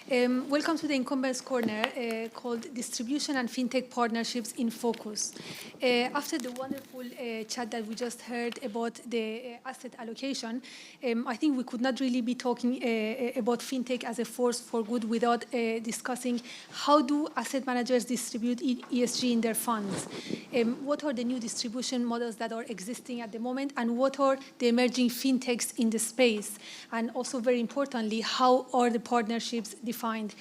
Welcome to the Incumbents Corner called Distribution and FinTech Partnerships in Focus. After the wonderful chat that we just heard about the asset allocation, I think we could not really be talking about FinTech as a force for good without discussing how do asset managers distribute ESG in their funds. What are the new distribution models that are existing at the moment, and what are the emerging FinTechs in the space? And also, very importantly, how are the partnerships defined?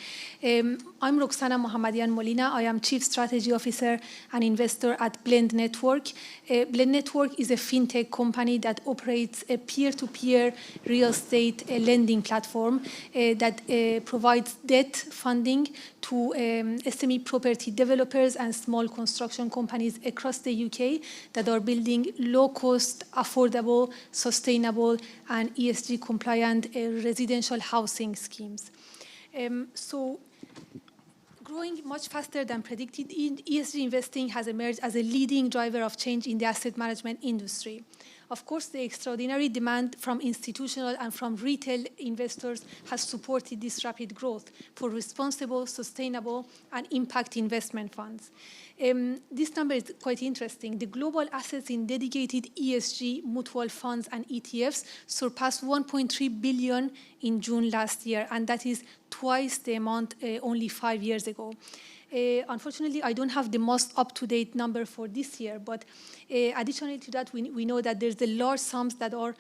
I'm Roxana Mohammadian Molina. I am Chief Strategy Officer and Investor at Blend Network. Blend Network is a FinTech company that operates a peer-to-peer real estate lending platform that provides debt funding to SME property developers and small construction companies across the UK that are building low-cost, affordable, sustainable, and ESG-compliant residential housing schemes. So, growing much faster than predicted, ESG investing has emerged as a leading driver of change in the asset management industry. Of course, the extraordinary demand from institutional and from retail investors has supported this rapid growth for responsible, sustainable, and impact investment funds. This number is quite interesting. The global assets in dedicated ESG mutual funds and ETFs surpassed 1.3 billion in June last year, and that is twice the amount only 5 years ago. Unfortunately, I don't have the most up-to-date number for this year, but additionally to that, we know that there's the large sums that are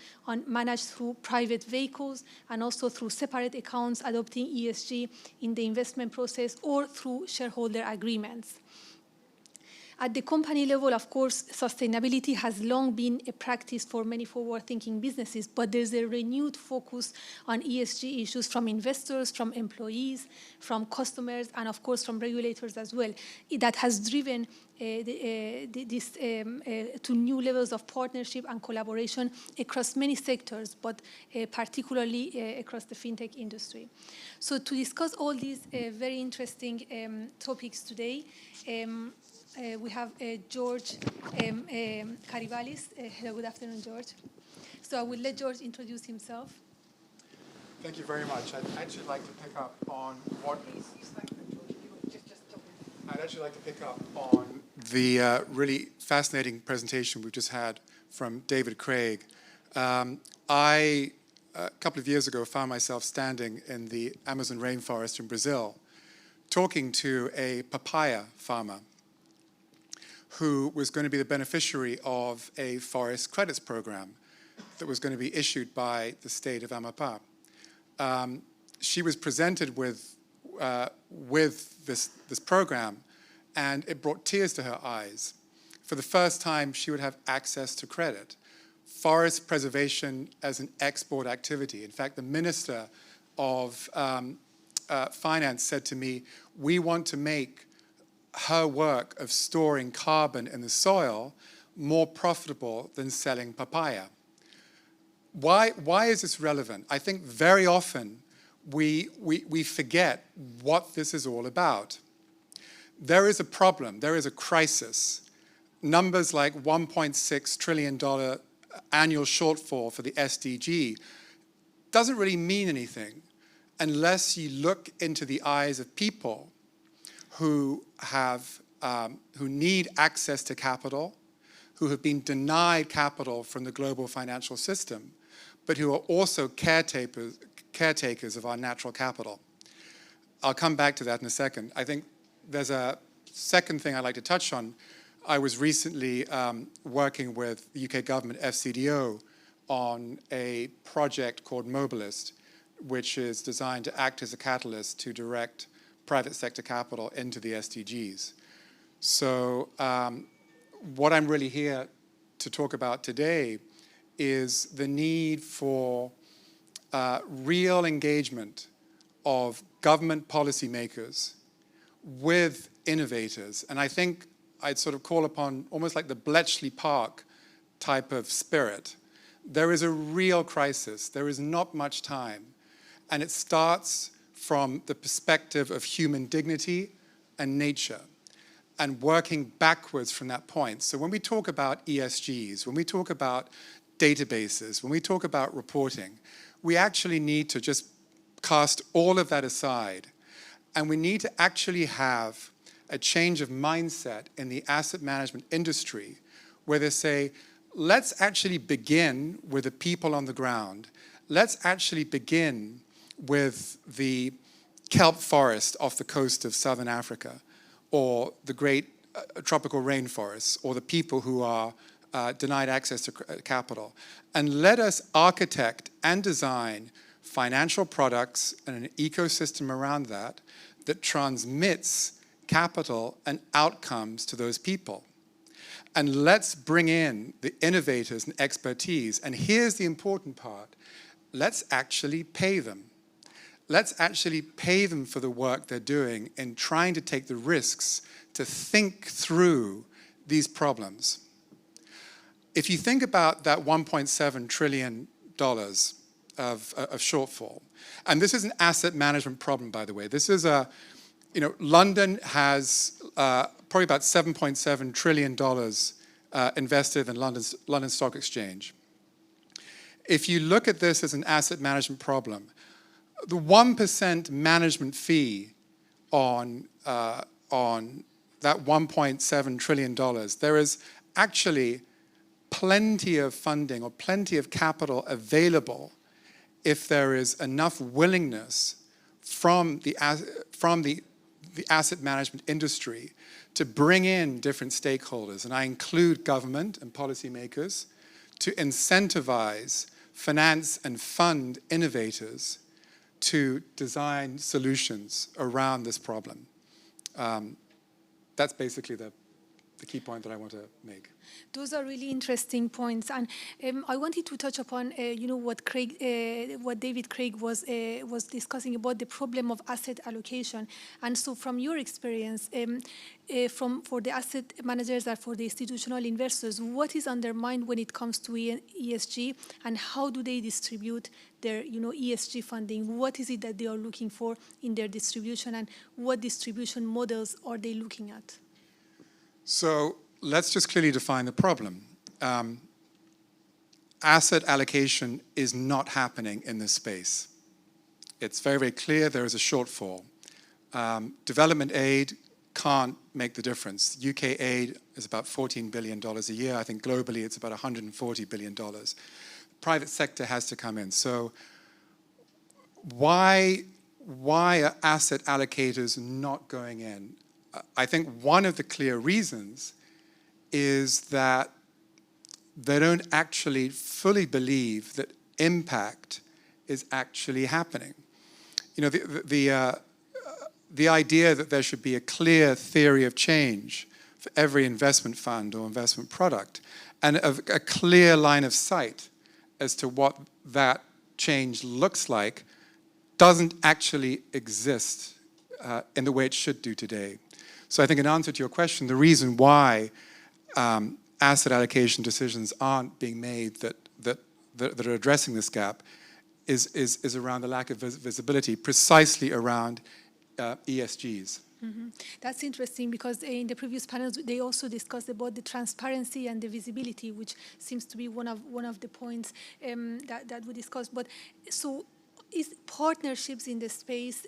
managed through private vehicles and also through separate accounts adopting ESG in the investment process or through shareholder agreements. At the company level, of course, sustainability has long been a practice for many forward-thinking businesses, but there's a renewed focus on ESG issues from investors, from employees, from customers, and of course from regulators as well. That has driven this to new levels of partnership and collaboration across many sectors, but particularly across the FinTech industry. So to discuss all these very interesting topics today, we have George Karivalis. Hello, good afternoon, George. So I will let George introduce himself. Thank you very much. I'd actually like to pick up on what... I'd actually like to pick up on the really fascinating presentation we've just had from David Craig. I, a couple of years ago, found myself standing in the Amazon rainforest in Brazil, talking to a papaya farmer who was going to be the beneficiary of a forest credits program that was going to be issued by the state of Amapá. She was presented with this program, and it brought tears to her eyes. For the first time, she would have access to credit. Forest preservation as an export activity. In fact, the Minister of Finance said to me, we want to make her work of storing carbon in the soil more profitable than selling papaya. Why is this relevant? I think very often we forget what this is all about. There is a problem, there is a crisis. Numbers like $1.6 trillion annual shortfall for the SDG doesn't really mean anything unless you look into the eyes of people who need access to capital, who have been denied capital from the global financial system, but who are also caretakers of our natural capital. I'll come back to that in a second. I think there's a second thing I'd like to touch on. I was recently working with the UK government, FCDO, on a project called Mobilist, which is designed to act as a catalyst to direct private sector capital into the SDGs. So what I'm really here to talk about today is the need for real engagement of government policymakers with innovators. And I think I'd sort of call upon almost like the Bletchley Park type of spirit. There is a real crisis. There is not much time. And it starts from the perspective of human dignity and nature, and working backwards from that point. So when we talk about ESGs, when we talk about databases, when we talk about reporting, we actually need to just cast all of that aside And we need to actually have a change of mindset in the asset management industry where they say, let's actually begin with the people on the ground. Let's actually begin with the kelp forest off the coast of southern Africa, or the great tropical rainforests, or the people who are denied access to capital. And let us architect and design financial products and an ecosystem around that that transmits capital and outcomes to those people. And let's bring in the innovators and expertise. And here's the important part. Let's actually pay them. Let's actually pay them for the work they're doing in trying to take the risks to think through these problems. If you think about that $1.7 trillion of shortfall, and this is an asset management problem, by the way. This is London has probably about $7.7 trillion invested in London Stock Exchange. If you look at this as an asset management problem, the 1% management fee on that $1.7 trillion, there is actually plenty of funding or plenty of capital available if there is enough willingness from the asset management industry to bring in different stakeholders, and I include government and policymakers, to incentivize, finance, and fund innovators to design solutions around this problem. That's basically the key point that I want to make. Those are really interesting points, and I wanted to touch upon, what David Craig was discussing about the problem of asset allocation. And so, from your experience, for the asset managers or for the institutional investors, what is undermined when it comes to ESG, and how do they distribute their, ESG funding? What is it that they are looking for in their distribution, and what distribution models are they looking at? So let's just clearly define the problem. Asset allocation is not happening in this space. It's very, very clear there is a shortfall. Development aid can't make the difference. UK aid is about $14 billion a year. I think globally it's about $140 billion. Private sector has to come in. So why are asset allocators not going in? I think one of the clear reasons is that they don't actually fully believe that impact is actually happening. The idea that there should be a clear theory of change for every investment fund or investment product, and a clear line of sight as to what that change looks like, doesn't actually exist in the way it should do today. So I think in answer to your question, the reason why asset allocation decisions aren't being made that are addressing this gap is around the lack of visibility, precisely around ESGs. Mm-hmm. That's interesting, because in the previous panels they also discussed about the transparency and the visibility, which seems to be one of the points that we discussed. But so, is partnerships in the space,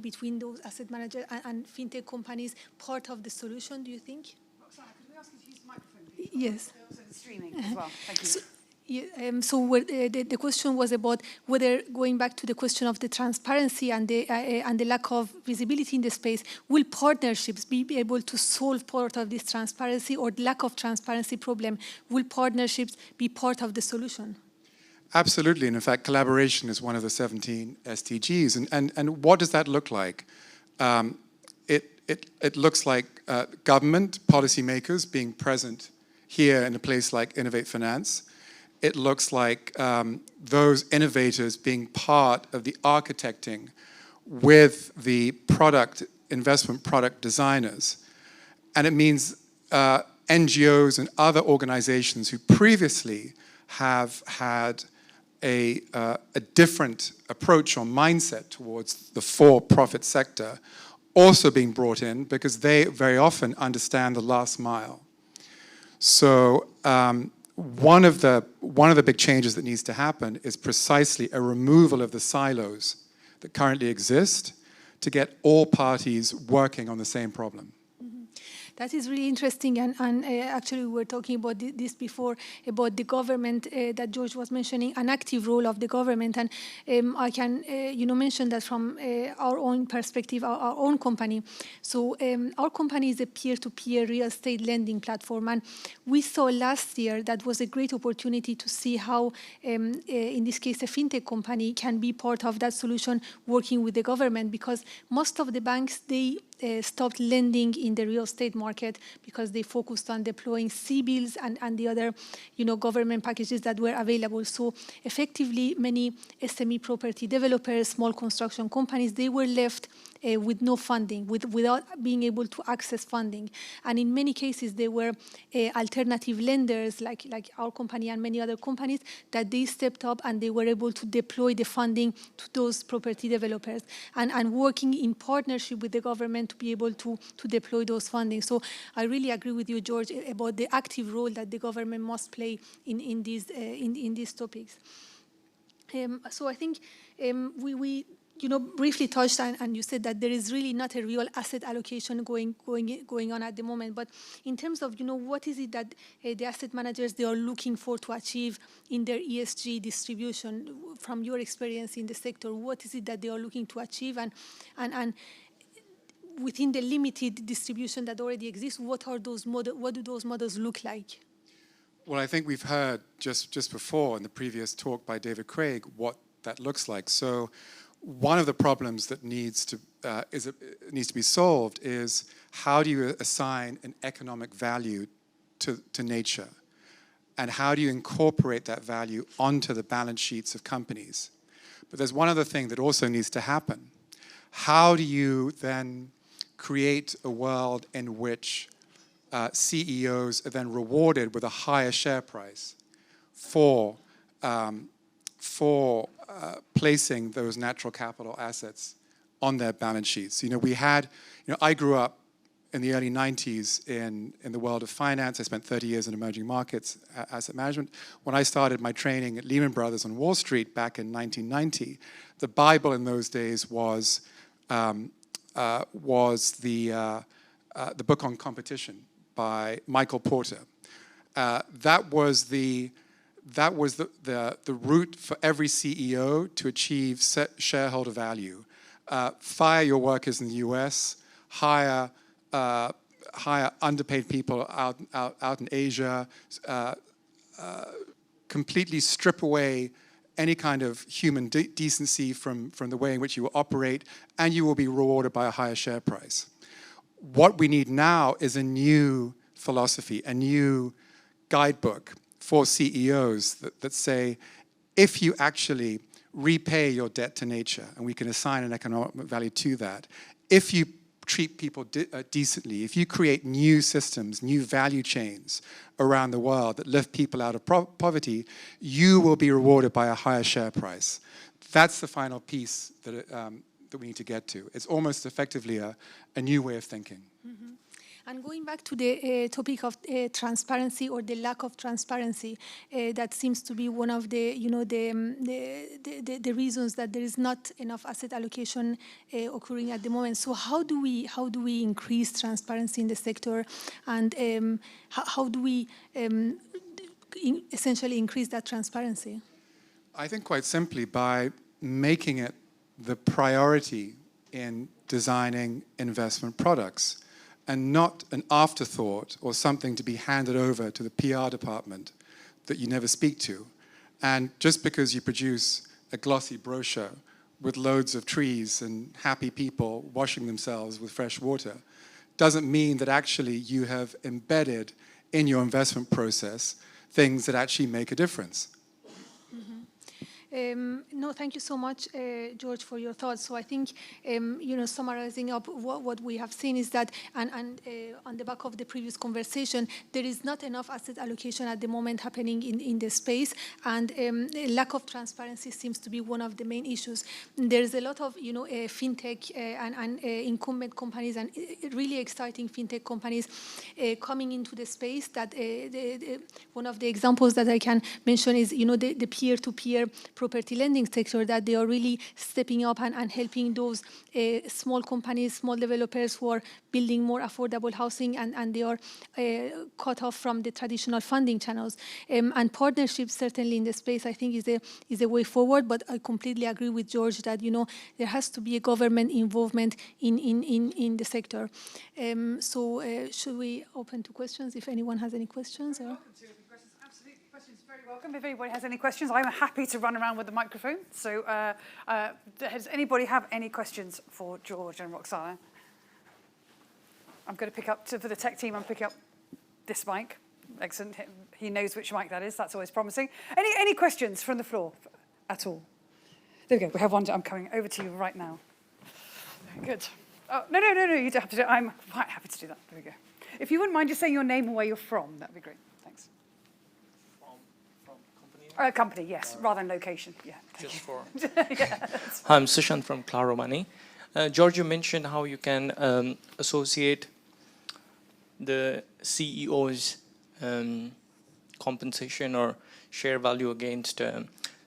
between those asset managers and fintech companies part of the solution, do you think? Sorry, could we ask you to use the microphone, please? Yes. Also the streaming as well. Thank you. The question was about whether, going back to the question of the transparency and the lack of visibility in the space, will partnerships be able to solve part of this transparency or lack of transparency problem? Will partnerships be part of the solution? Absolutely, and in fact, collaboration is one of the 17 SDGs. And what does that look like? It looks like government policymakers being present here in a place like Innovate Finance. It looks like those innovators being part of the architecting with the investment product designers. And it means NGOs and other organizations who previously have had a different approach or mindset towards the for-profit sector also being brought in, because they very often understand the last mile. So one of the big changes that needs to happen is precisely a removal of the silos that currently exist to get all parties working on the same problem. That is really interesting, and actually we were talking about this before, about the government that George was mentioning, an active role of the government, and I can mention that from our own perspective, our own company. So our company is a peer-to-peer real estate lending platform, and we saw last year that was a great opportunity to see how, in this case, a fintech company can be part of that solution working with the government, because most of the banks, they stopped lending in the real estate market because they focused on deploying C-bills and the other, government packages that were available. So effectively, many SME property developers, small construction companies, they were left with no funding, without being able to access funding. And in many cases, there were alternative lenders like our company and many other companies that they stepped up and they were able to deploy the funding to those property developers and working in partnership with the government to be able to deploy those funding. So I really agree with you, George, about the active role that the government must play in these topics. So I think we briefly touched, and you said that there is really not a real asset allocation going on at the moment. But in terms of, what is it that the asset managers, they are looking for to achieve in their ESG distribution, from your experience in the sector, what is it that they are looking to achieve? And within the limited distribution that already exists, what do those models look like? Well, I think we've heard just before in the previous talk by David Craig what that looks like. So one of the problems that needs to be solved is, how do you assign an economic value to nature? And how do you incorporate that value onto the balance sheets of companies? But there's one other thing that also needs to happen. How do you then create a world in which CEOs are then rewarded with a higher share price for placing those natural capital assets on their balance sheets? I grew up in the early 90s in the world of finance. I spent 30 years in emerging markets, asset management. When I started my training at Lehman Brothers on Wall Street back in 1990, the Bible in those days was the book on competition by Michael Porter. That was the route for every CEO to achieve shareholder value. Fire your workers in the US, hire underpaid people out in Asia, completely strip away any kind of human decency from the way in which you operate, and you will be rewarded by a higher share price. What we need now is a new philosophy, a new guidebook for CEOs that say, if you actually repay your debt to nature, and we can assign an economic value to that, if you treat people decently, if you create new systems, new value chains around the world that lift people out of poverty, you will be rewarded by a higher share price. That's the final piece that we need to get to. It's almost effectively a new way of thinking. Mm-hmm. And going back to the topic of transparency, or the lack of transparency, that seems to be one of the reasons that there is not enough asset allocation occurring at the moment. So how do we increase transparency in the sector, and how do we essentially increase that transparency? I think quite simply by making it the priority in designing investment products, and not an afterthought or something to be handed over to the PR department that you never speak to. And just because you produce a glossy brochure with loads of trees and happy people washing themselves with fresh water doesn't mean that actually you have embedded in your investment process things that actually make a difference. No, thank you so much, George, for your thoughts. So I think, summarizing up what we have seen is that, and on the back of the previous conversation, there is not enough asset allocation at the moment happening in the space, and lack of transparency seems to be one of the main issues. There's a lot of, FinTech and incumbent companies, and really exciting FinTech companies coming into the space. That one of the examples that I can mention is, the peer-to-peer property lending sector, that they are really stepping up and helping those small companies, small developers who are building more affordable housing, and they are cut off from the traditional funding channels. And partnerships, certainly in the space, I think is a way forward. But I completely agree with George that there has to be a government involvement in the sector. So should we open to questions? If anyone has any questions, or Welcome to any questions. Absolutely, questions very welcome. If anybody has any questions, I'm happy to run around with the microphone. So does anybody have any questions for George and Roxana? I'm going to pick up, for the tech team, I'm picking up this mic. Excellent. He knows which mic that is. That's always promising. Any questions from the floor at all? There we go. We have one. I'm coming over to you right now. Good. Oh, no. You don't have to do it. I'm quite happy to do that. There we go. If you wouldn't mind just saying your name and where you're from, that'd be great. Thanks. From company? Company, yes, rather than location. Yeah. Just for... Yeah. Hi, I'm Sushant from Claro Money. George, you mentioned how you can associate the CEO's compensation or share value against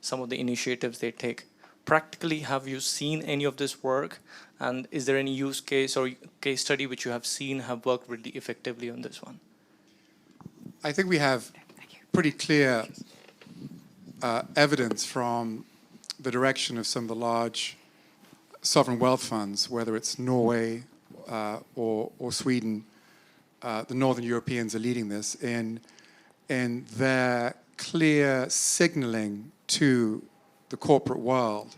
some of the initiatives they take. Practically, have you seen any of this work? And is there any use case or case study which you have seen have worked really effectively on this one? I think we have pretty clear evidence from the direction of some of the large sovereign wealth funds, whether it's Norway or Sweden. The Northern Europeans are leading this in their clear signaling to the corporate world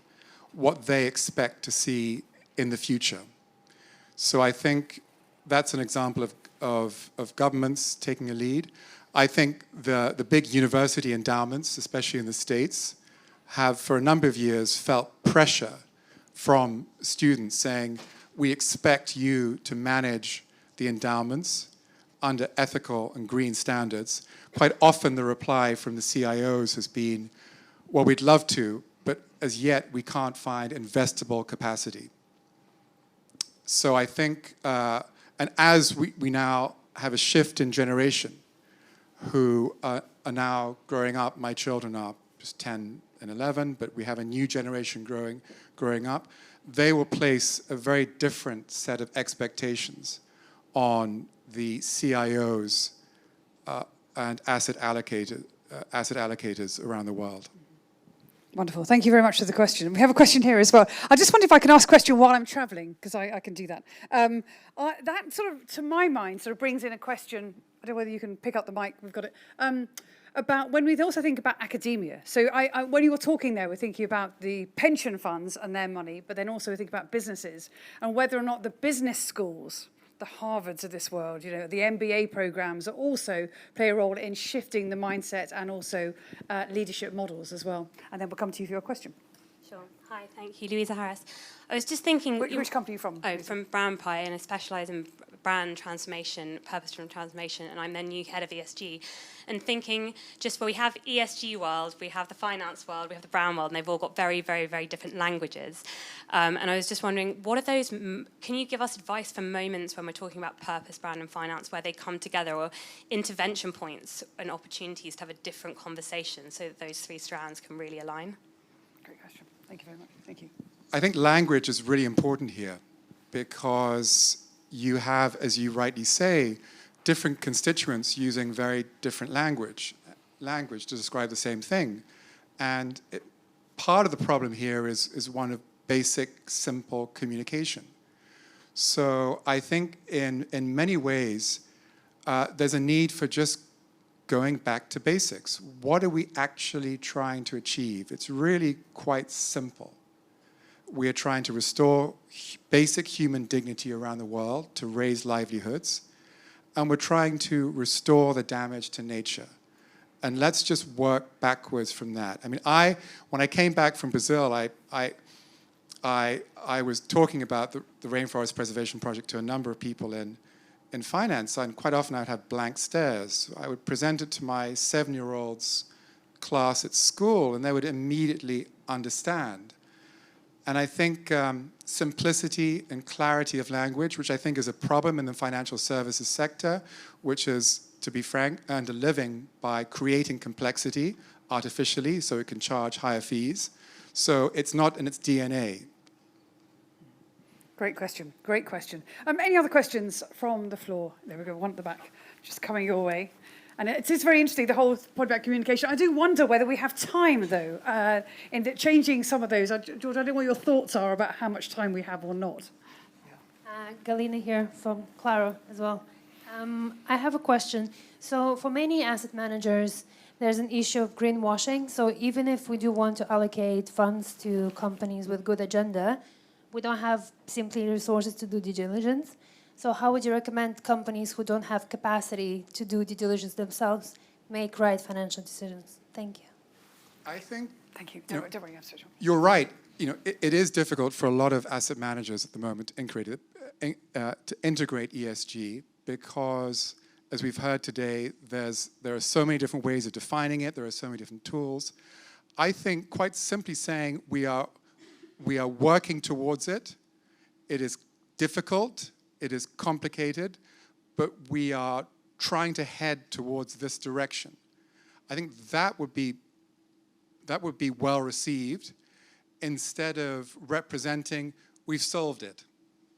what they expect to see in the future. So I think that's an example of governments taking a lead. I think the big university endowments, especially in the States, have for a number of years felt pressure from students saying, we expect you to manage the endowments under ethical and green standards. Quite often the reply from the CIOs has been, well, we'd love to, but as yet we can't find investable capacity. So I think, and as we now have a shift in generation who are now growing up, my children are just 10 and 11, but we have a new generation growing up, they will place a very different set of expectations on the CIOs and asset allocators around the world. Wonderful. Thank you very much for the question. We have a question here as well. I just wonder if I can ask a question while I'm travelling, because I can do that. That sort of, to my mind, sort of brings in a question, I don't know whether you can pick up the mic, we've got it, about when we also think about academia. So when you were talking there, we're thinking about the pension funds and their money, but then also we think about businesses and whether or not the business schools, the Harvards of this world, the MBA programs also play a role in shifting the mindset and also leadership models as well. And then we'll come to you for your question. Sure. Hi, thank you. Louisa Harris. I was just thinking... Which company are you from? Oh, from Brown Pie, and I specialise in brand transformation, purpose-driven transformation, and I'm the new head of ESG. And thinking, just where we have ESG world, we have the finance world, we have the brown world, and they've all got very, very, very different languages. And I was just wondering, what are those... Can you give us advice for moments when we're talking about purpose, brand, and finance, where they come together, or intervention points and opportunities to have a different conversation so that those three strands can really align? Great question. Thank you very much. Thank you. I think language is really important here because you have, as you rightly say, different constituents using very different language to describe the same thing. And part of the problem here is one of basic, simple communication. So I think in many ways, there's a need for just going back to basics. What are we actually trying to achieve? It's really quite simple. We are trying to restore basic human dignity around the world to raise livelihoods, and we're trying to restore the damage to nature. And let's just work backwards from that. I mean, when I came back from Brazil, I was talking about the Rainforest Preservation Project to a number of people in finance, and quite often I'd have blank stares. I would present it to my 7-year-old's class at school, and they would immediately understand. And I think simplicity and clarity of language, which I think is a problem in the financial services sector, which is, to be frank, earned a living by creating complexity artificially, so it can charge higher fees. So it's not in its DNA. Great question. Great question. Any other questions from the floor? There we go, one at the back, just coming your way. And it is very interesting, the whole point about communication. I do wonder whether we have time, though, in changing some of those. George, I don't know what your thoughts are about how much time we have or not. Galina here from Claro as well. I have a question. So for many asset managers, there's an issue of greenwashing. So even if we do want to allocate funds to companies with good agenda, we don't have simply resources to do due diligence. So how would you recommend companies who don't have capacity to do due diligence themselves make right financial decisions? Thank you. I think Thank you. Don't worry, I'm so sure. you're right. It is difficult for a lot of asset managers at the moment to integrate ESG because, as we've heard today, there are so many different ways of defining it. There are so many different tools. I think quite simply saying we are working towards it. It is difficult. It is complicated, but we are trying to head towards this direction. I think that would be well received instead of representing, we've solved it.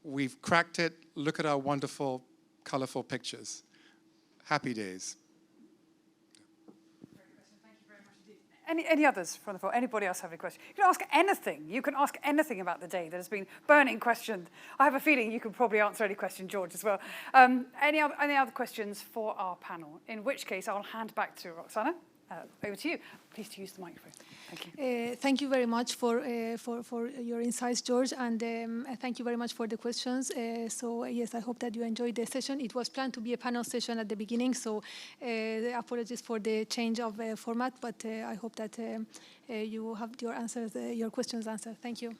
We've cracked it. Look at our wonderful, colorful pictures. Happy days. Any others from the floor? Anybody else have any questions? You can ask anything. You can ask anything about the day that has been burning questioned. I have a feeling you can probably answer any question, George, as well. Any other questions for our panel? In which case, I'll hand back to Roxana. Over to you. Please to use the microphone. Thank you. Thank you very much for your insights, George, and thank you very much for the questions. Yes, I hope that you enjoyed the session. It was planned to be a panel session at the beginning, so apologies for the change of format, but I hope that you have your questions answered. Thank you.